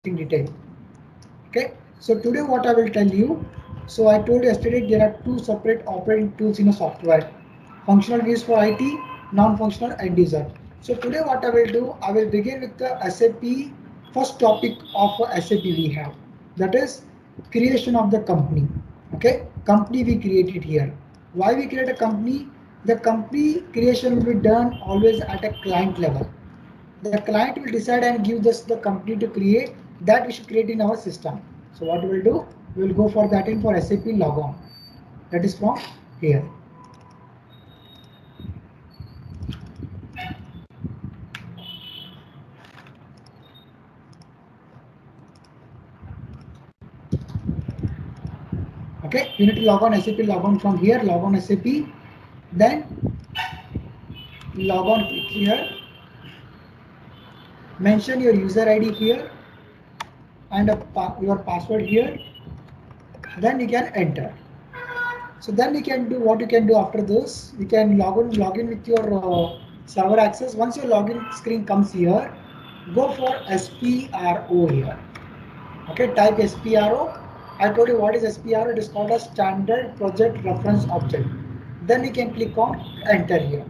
everything detail. Okay, so today what I will tell you. So I told yesterday there are two separate operating tools in a software: functional views for IT, non-functional end user. So today what I will do, I will begin with the SAP first topic of SAP we have. That is creation of the company. Okay, company we created here. Why we create a company? The company creation will be done always at a client level. The client will decide and give us the company to create that we should create in our system. So what we will do, we will go for that in for SAP logon. That is from here. Okay, you need to log on SAP logon from here, log on SAP, then log on, click here, mention your user ID here and your password here, then you can enter. So then you can do what you can do after this. You can log in with your server access. Once your login screen comes here, go for SPRO here. Okay, type SPRO. I told you what is SPRO. It is called a Standard Project Reference Object. Then you can click on enter here.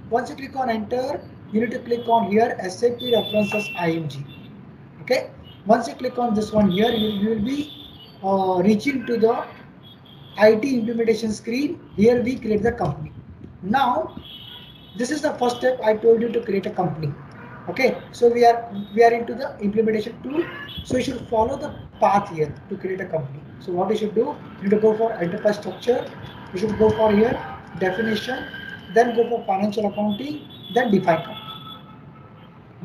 Once you click on enter, you need to click on here SAP references IMG. Okay. Once you click on this one here, you will be reaching to the IT implementation screen. Here we create the company. Now this is the first step I told you to create a company. Okay, so we are into the implementation tool. So you should follow the path here to create a company. So what you should do, you need to go for enterprise structure. You should go for here definition, then go for financial accounting, then define company.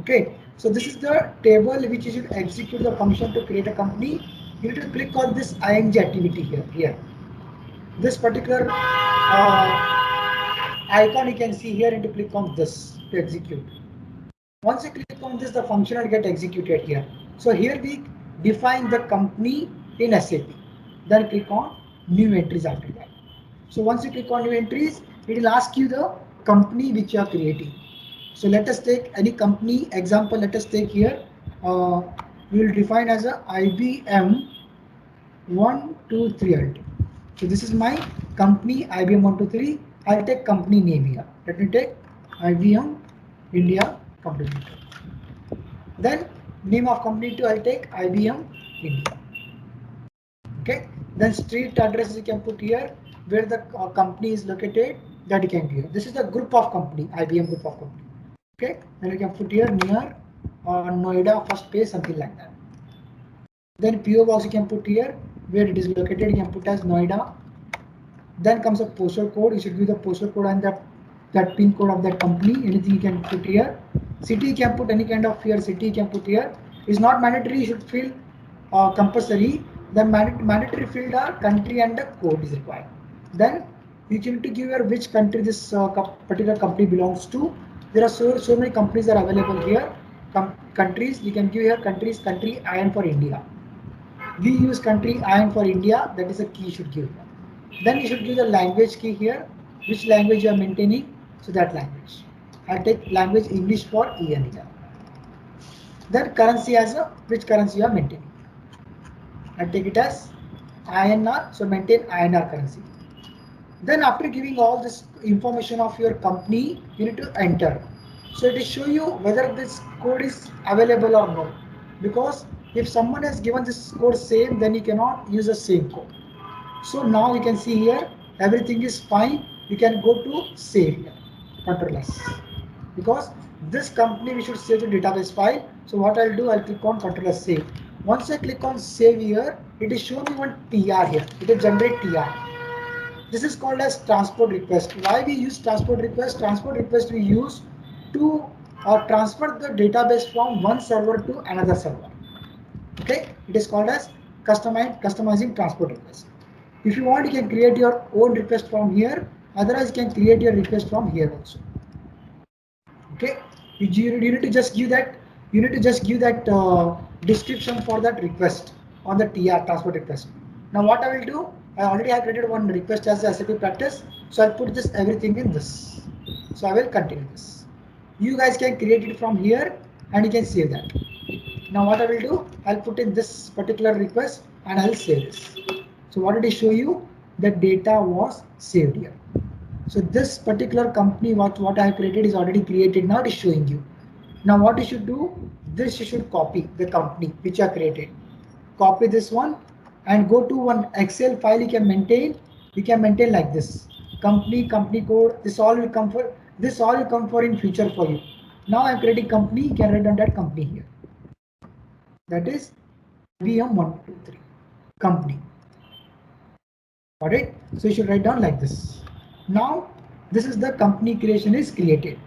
Okay, so this is the table which you should execute the function to create a company. You need to click on this ing activity here. This particular icon you can see here and to click on this to execute. Once you click on this, the function will get executed here. So here we define the company in SAP. Then click on new entries after that. So once you click on new entries, it will ask you the company which you are creating. So let us take any company example. Let us take here. Uh, we will define as a IBM 123 LT. So this is my company IBM 123. I'll take company name here. Let me take IBM India Company. Then name of company 2 I'll take IBM India. Okay. Then street address you can put here where the company is located, that you can give. This is the group of company, IBM group of company. Okay. Then you can put here near Noida first page, something like that. Then PO box you can put here where it is located. You can put as Noida. Then comes a postal code. You should give the postal code and that pin code of that company. Anything you can put here. City you can put any kind of here. City you can put here. It's not mandatory. You should fill compulsory. The mandatory field are country and the code is required. Then you need to give here which country this particular company belongs to. There are so many companies are available here. Countries you can give here countries, country IN for India. We use country IN for India. That is a key you should give. Then you should give the language key here, which language you are maintaining, so that language. I'll take language English for EN here. Then currency as a which currency you are maintaining. I'll take it as INR, so maintain INR currency. Then after giving all this information of your company, you need to enter. So it will show you whether this code is available or not. Because if someone has given this code same, then you cannot use the same code. So now you can see here everything is fine. You can go to save here, Control S, because this company we should save the database file. So what I'll do, I'll click on Control S save. Once I click on save here, it is showing me one TR here. It will generate TR. This is called as transport request. Why we use transport request? Transport request we use to transfer the database from one server to another server. Okay, it is called as customizing transport request. If you want, you can create your own request from here. Otherwise, you can create your request from here also. Okay, you need to just give that. You need to just give that description for that request on the TR transport request. Now, what I will do, I already have created one request as a SAP practice, so I'll put this everything in this. So I will continue this. You guys can create it from here, and you can save that. Now what I will do, I'll put in this particular request and I'll save this. So what did I show you? The data was saved here. So this particular company, what I have created is already created. Now it is showing you. Now what you should do, this you should copy the company which you have created. Copy this one and go to one Excel file you can maintain. You can maintain like this. Company code, this all will come for, this all will come for in future for you. Now I'm creating company, you can write down that company here. That is IBM123 company. Got it? So you should write down like this. Now this is the company creation is created.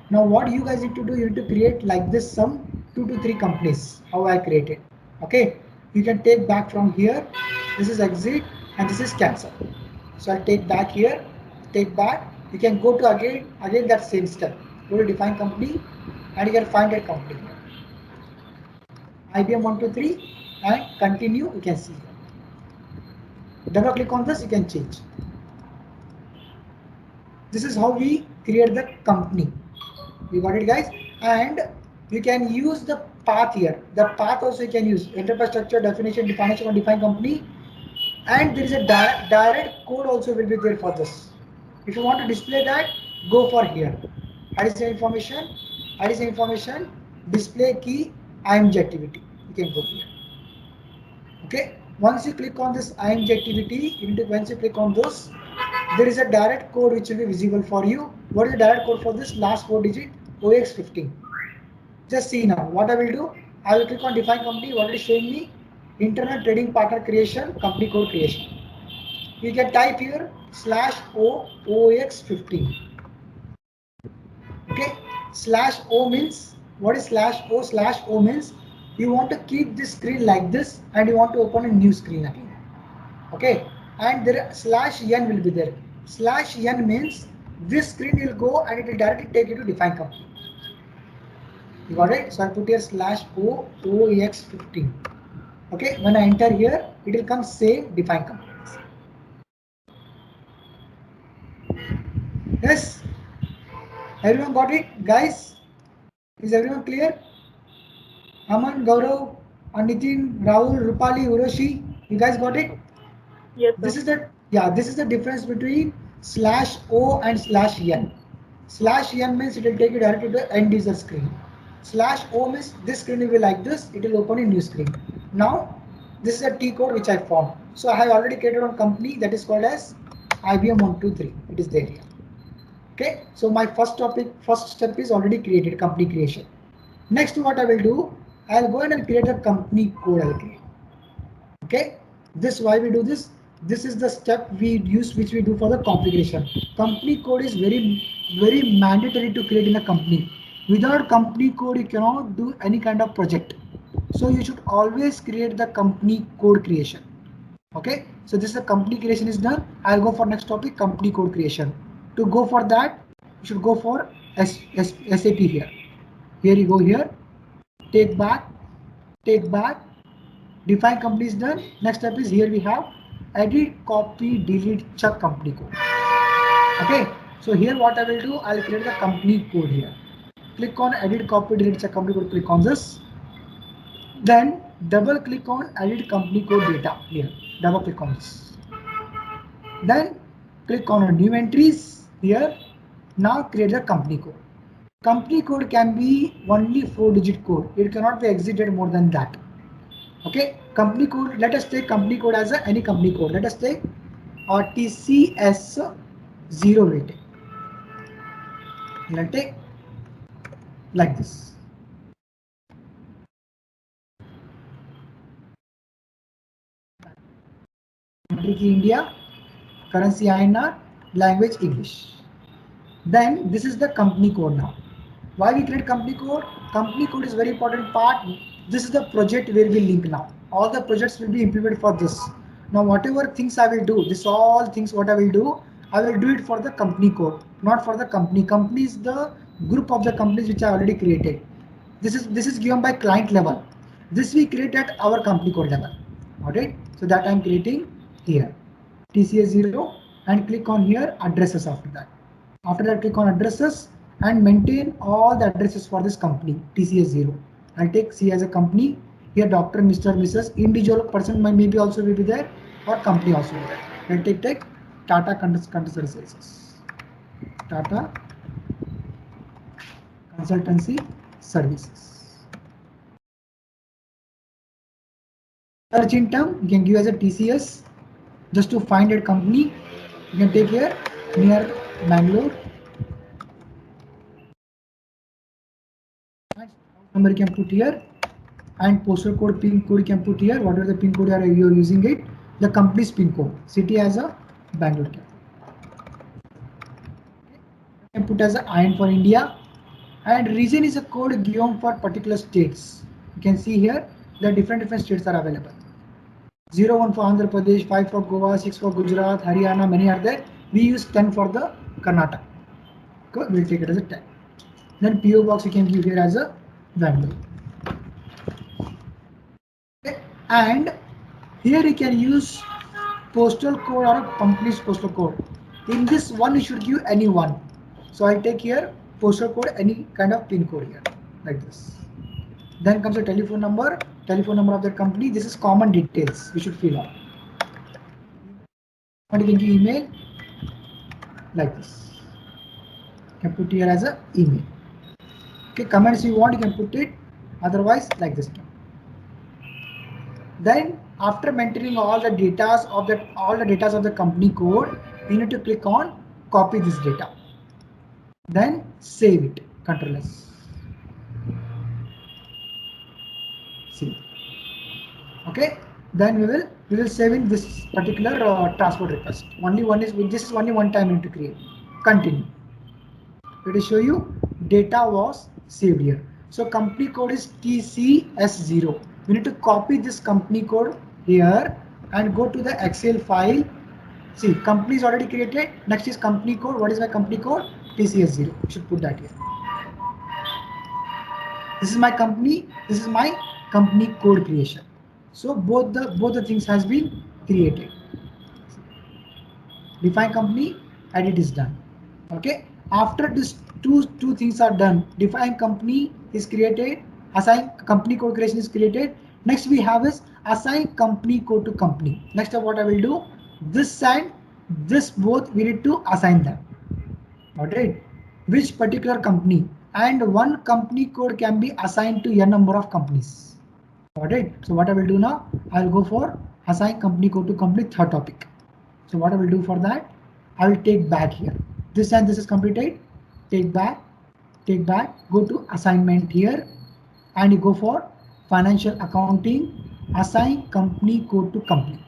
Now what you guys need to do, you need to create like this some 2 to 3 companies how I created. Okay, you can take back from here. This is exit and this is cancel. So I'll take back here, take back. You can go to again that same step. Go to define company and you can find that company here. IBM123 and continue, you can see. Double click on this, you can change. This is how we create the company. You got it, guys? And you can use the path here. The path also you can use enterprise structure, definition, definition of define company, and there is a direct code also will be there for this. If you want to display that, go for here. Additional information, display key, IMG activity. You can go here. Okay. Once you click on this IMG activity, once you click on this, there is a direct code which will be visible for you. What is the direct code for this? Last 4 digit OX15. Just see now. What I will do, I will click on define company. What is showing me? Internet trading partner creation, company code creation. You can type here /O OX15. Okay, /O means, what is /O? /O means you want to keep this screen like this and you want to open a new screen again. Okay, and there /N will be there. /N means this screen will go and it will directly take you to define company. You got it? So I put here /O OX15. Okay, when I enter here, it will come same define companies. Yes, everyone got it, guys? Is everyone clear? Aman, Gaurav, Nitin, Rahul, Rupali, Uroshi, you guys got it? Yes, sir. This is the difference between /O and /N. /N means it will take you directly to the end user screen. /O means this screen will be like this, it will open a new screen. Now, this is a T code which I formed. So I have already created one company that is called as IBM123. It is there here. Okay, so my first step is already created, company creation. Next, what I will do, I'll go ahead and create a company code. I'll create. Okay, this why we do this. This is the step we use, which we do for the configuration. Company code is very mandatory to create in a company. Without company code, you cannot do any kind of project. So you should always create the company code creation. Okay, so this is the company creation is done. I'll go for next topic, company code creation. To go for that, you should go for SAP here. Here you go here, take back, define company is done. Next step is here we have edit, copy, delete, check company code. Okay, so here what I will do, I'll create the company code here. Click on edit, copy, delete, check company code, click on this. Then double click on edit company code data here. Double click on this. Then click on new entries here. Now create the company code. Company code can be only 4-digit code. It cannot be exited more than that. Okay, company code. Let us take company code as any company code. Let us take TCS 0 rating. Let's take like this. Country key India, currency INR, language English. Then this is the company code now. Why we create company code? Company code is very important part. This is the project where we link now. All the projects will be implemented for this. Now whatever things I will do, this all things what I will do it for the company code, not for the company. Company is the group of the companies which I already created. This is given by client level. This we create at our company code level. Alright, so that I'm creating here. TCS 0 and click on here addresses after that. After that, click on addresses and maintain all the addresses for this company TCS 0. I'll take C as a company. Here Dr. Mr. Mrs. Individual person might maybe also will be there or company also will be there. I'll take Tata Consultancy Services. Tata Consultancy Services. Search in term, you can give as a TCS. Just to find a company, you can take here near Bangalore. Number you can put here, and postal code, pin code you can put here. Whatever the pin code you are using it, the company's pin code. City as a Bangalore. You can put as a IN for India, and region is a code given for particular states. You can see here the different states are available. 01 for Andhra Pradesh, 5 for Goa, 6 for Gujarat, Haryana, many are there. We use 10 for the Karnataka. We'll take it as a 10. Then PO box you can give here as a Bangalore. Okay. And here you can use postal code or a company's postal code. In this one you should give any one. So I take here postal code, any kind of pin code here, like this. Then comes a telephone number of the company. This is common details we should fill out. And you can give email like this. You can put here as a email. Okay, comments you want you can put it, otherwise like this. Then after maintaining all the data of the company code, you need to click on copy this data. Then save it, Ctrl S. See. Okay. Then we will save in this particular transport request. Only one is this is only one time you need to create. Continue. It will show you data was saved here. So company code is TCS0. We need to copy this company code here and go to the Excel file. See, company is already created. Next is company code. What is my company code? TCS0. You should put that here. This is my company. This is my company code creation. So both the things has been created. Define company, edit is done. Okay. After this two things are done, define company is created, assign company code creation is created. Next we have is assign company code to company. Next what I will do, this and this both we need to assign them. Alright, which particular company, and one company code can be assigned to n number of companies. Alright, so what I will do now, I will go for assign company code to company, third topic. So what I will do for that, I will take back here. This and this is completed. Take back, go to assignment here, and you go for financial accounting, assign company code to company.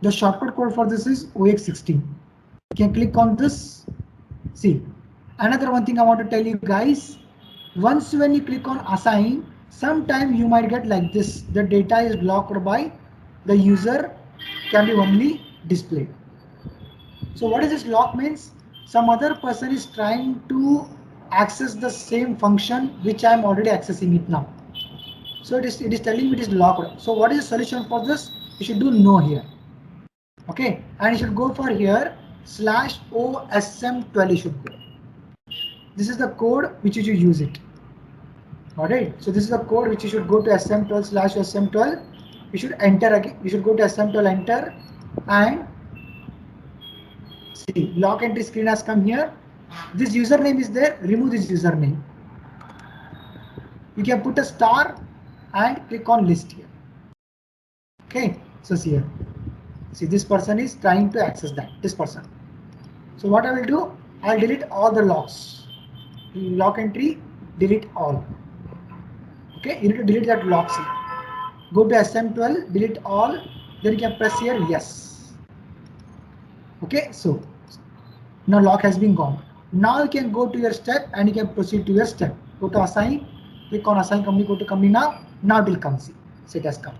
The shortcut code for this is OX16. You can click on this. See, another one thing I want to tell you guys, once when you click on assign, sometime you might get like this. The data is blocked by the user, can be only displayed. So what is this lock means? Some other person is trying to access the same function which I am already accessing it now. So it is telling me it is locked. So what is the solution for this? You should do no here. Okay, and you should go for here /OSM12 you should go. This is the code which you should use it. Alright, so this is the code which you should go to SM12 /SM12. You should enter again. You should go to SM12, enter, and see, lock entry screen has come here. This username is there. Remove this username. You can put a star and click on list here. Okay, so see here. See, this person is trying to access that. This person. So what I will do, I'll delete all the locks. Lock entry, delete all. Okay, you need to delete that locks here. Go to SM12, delete all. Then you can press here yes. Okay, so now lock has been gone. Now you can go to your step and you can proceed to your step. Go to assign, click on assign company, go to company now. Now it will come. See, so it has come.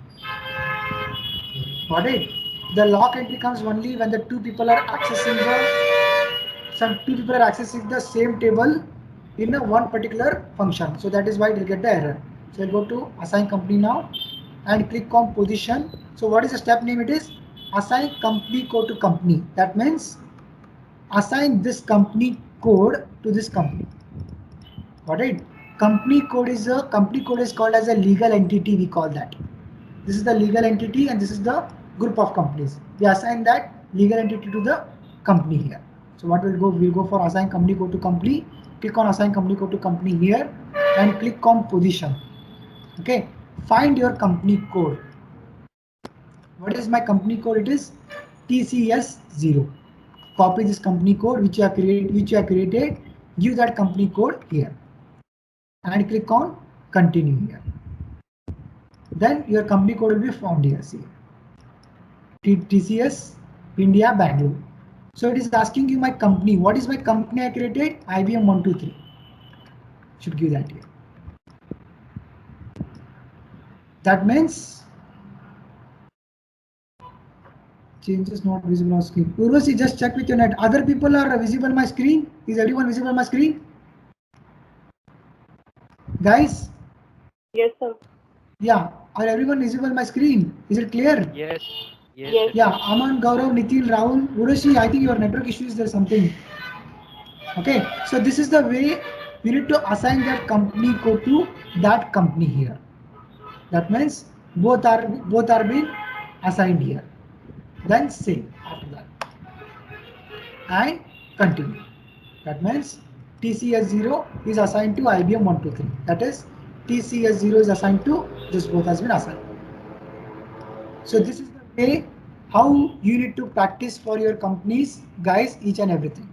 Got it? The lock entry comes only when the two people are accessing the same table in a one particular function. So that is why it will get the error. So I'll go to assign company now and click on position. So what is the step name? It is assign company code to company. That means assign this company code to this company. Got it? Company code is called as a legal entity. We call that. This is the legal entity, and this is the group of companies. We assign that legal entity to the company here. So what we'll go? We'll go for assign company code to company. Click on assign company code to company here, and click on position. Okay. Find your company code. What is my company code? It is TCS0. Copy this company code which you have created. Give that company code here, and click on continue here. Then your company code will be found here. See, TCS India Bangalore. So it is asking you my company. What is my company I created? IBM 123. Should give that here. That means changes not visible on screen. Urvashi, just check with your net. Other people are visible on my screen. Is everyone visible on my screen? Guys? Yes, sir. Yeah. Are everyone visible on my screen? Is it clear? Yes. Yes. Yeah. Aman, Gaurav, Nitin, Rahul, Urvashi, I think your network issue is there something. Okay. So this is the way you need to assign that company code to that company here. That means both are being assigned here. Then save after that and continue. That means TCS0 is assigned to IBM 123. That is TCS0 is assigned to this, both has been assigned. So this is the way how you need to practice for your companies, guys, each and everything.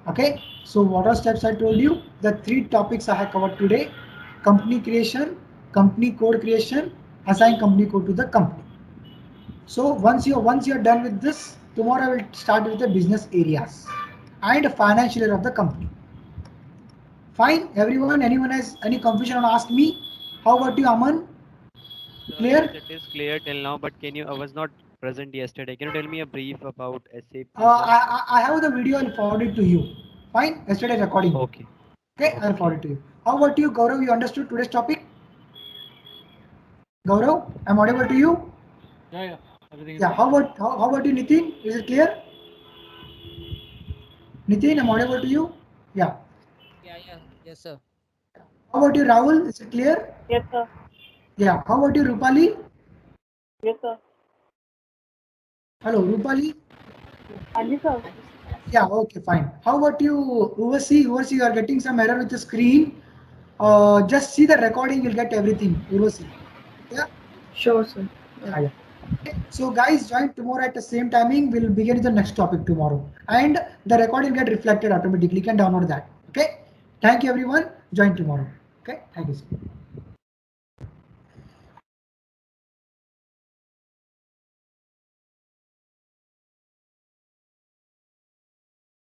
Okay, so what are steps I told you? The 3 topics I have covered today: company creation, company code creation, assign company code to the company. So once you're done with this, tomorrow I will start with the business areas and financial area of the company. Fine, everyone. Anyone has any confusion? Ask me. How about you, Aman? Yes, Clear? it is clear till now, but can you, I was not present yesterday. Can you tell me a brief about SAP, sir? I have the video. I'll forward it to you. Fine. Yesterday recording. Okay. Okay, I'll Okay. forward it to you. How about you, Gaurav? You understood today's topic? Gaurav, I'm audible to you. Yeah, everything is Yeah. fine. How about you, Nitin? Is it clear? Nitin, I'm audible to you. Yeah. Yeah. Yes, sir. How about you, Rahul? Is it clear? Yes, sir. Yeah. How about you, Rupali? Yes, sir. Hello, Rupali. Anji, sir. Yeah, okay, fine. How about you, Urvashi? Urvashi, you are getting some error with the screen. Just see the recording, you'll get everything. Urvashi. Yeah? Sure, sir. Yeah, yeah. Okay. So guys, join tomorrow at the same timing. We'll begin with the next topic tomorrow. And the recording get reflected automatically. You can download that. Okay. Thank you everyone. Join tomorrow. Okay. Thank you, sir.